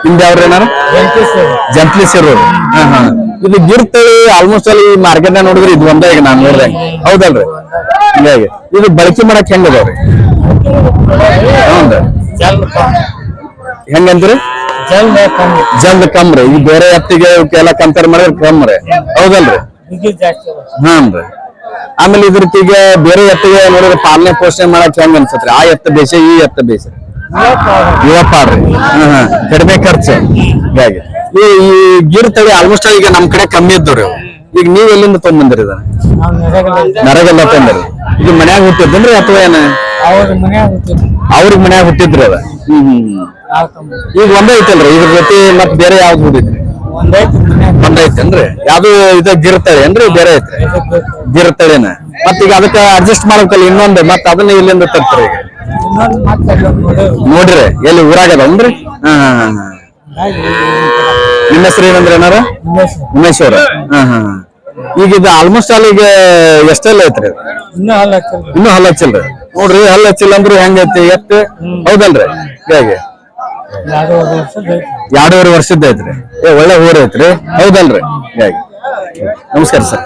ನಿಮ್ದು ಯಾವ್ರಿ ಏನಾರ ಜಂಪ್ಲಿಸಿರು ಇದು ಗಿರ್ ತಳಿ ಆಲ್ಮೋಸ್ಟ್ ಅಲ್ಲಿ ಮಾರ್ಕೆಟ್ ನೋಡಿದ್ರಿ ಇದು ಒಂದೇ ಈಗ ನಾನ್ ನೋಡ್ದೆ ಹೌದಲ್ರಿ ಹಿಂಗಾಗಿ ಇದು ಬಳಕೆ ಮಾಡಕ್ ಹೆಂಗ್ ಅದಾವ್ರಿ ಹೆಂಗಂದ್ರಿ ಜಲ್ದ್ ಕಮ್ರಿ ಈಗ ಬೇರೆ ಎತ್ತಿಗೆ ಎಲ್ಲ ಕಂಪೇರ್ ಮಾಡಿದ್ರೆ ಕಮ್ರಿ ಹೌದಲ್ರಿ ಹಾನ್ರಿ ಆಮೇಲೆ ಇದ್ರತೀಗ ಬೇರೆ ಎತ್ತಿಗೆ ನೋಡಿದ್ರೆ ಪಾಲನೆ ಪೋಷಣೆ ಮಾಡಕ್ ಹೆಂಗ್ ಅನ್ಸತ್ರಿ ಆ ಎತ್ತ ಬೇಸ ಈ ಎತ್ತ ಬೇಸ ಯುವಪಾಡ್ರಿ ಕಡಿಮೆ ಖರ್ಚು ಹೀಗಾಗಿ ಈ ಗಿರ್ ತಳಿ ಆಲ್ಮೋಸ್ಟ್ ಈಗ ನಮ್ ಕಡೆ ಕಮ್ಮಿ ಇದ್ದವ್ರಿ ಈಗ ನೀವ್ ಎಲ್ಲಿಂದ ತೊಗೊಂಡ್ಬಂದ್ರಿ ಇದ ನರಗೆಲ್ಲ ತಂದ್ರಿ ಈಗ ಮನ್ಯಾಗ ಹುಟ್ಟಿದ್ರಿ ಅಥವಾ ಏನ ಅವ್ರಿಗೆ ಮನ್ಯಾಗ ಹುಟ್ಟಿದ್ರಿ ಅದ ಈಗ ಒಂದೇ ಐತಲ್ರಿ ಇದ್ರ ಜೊತೆ ಮತ್ ಬೇರೆ ಯಾವ್ದು ಹುಟ್ಟಿದ್ರಿ ಒಂದೈತೇನ್ರಿ ಯಾವ್ದು ಇದ ಗಿರ್ ತಳಿ ಏನ್ರಿ ಬೇರೆ ಐತ್ರಿ ಗಿರ್ ತಳಿನ ಮತ್ ಈಗ ಅದಕ್ಕ ಅಡ್ಜಸ್ಟ್ ಮಾಡ್ಬೇಕಲ್ಲ ಇನ್ನೊಂದು ಮತ್ ಅದನ್ನ ಇಲ್ಲಿಂದ ತರ್ತೀರಿ ನೋಡ್ರಿ ಎಲ್ಲಿ ಊರಾಗದನ್ರಿ ನಿಮ್ಮ ಹೆಸರು ಏನಂದ್ರೆ ಏನಾರ ಉಮೇಶ್ ಅವ್ರ ಈಗ ಇದು ಆಲ್ಮೋಸ್ಟ್ ಅಲ್ಲಿ ಈಗ ಎಷ್ಟೆಲ್ಲ ಐತ್ರಿ ಇನ್ನೂ ಹಲ್ಲ ಹಚ್ಚಿಲ್ರಿ ನೋಡ್ರಿ ಹಲ್ಲ ಹಚ್ಚಿಲ್ಲ ಅಂದ್ರು ಹೆಂಗೈತಿ ಎತ್ತ ಹೌದಲ್ರಿ ಹೇಗೆ 2.5 ವರ್ಷದ ಐತ್ರಿ ಒಳ್ಳೆ ಊರ್ ಐತ್ರಿ ಹೌದಲ್ರಿ ಹೇಗೆ ನಮಸ್ಕಾರ ಸರ್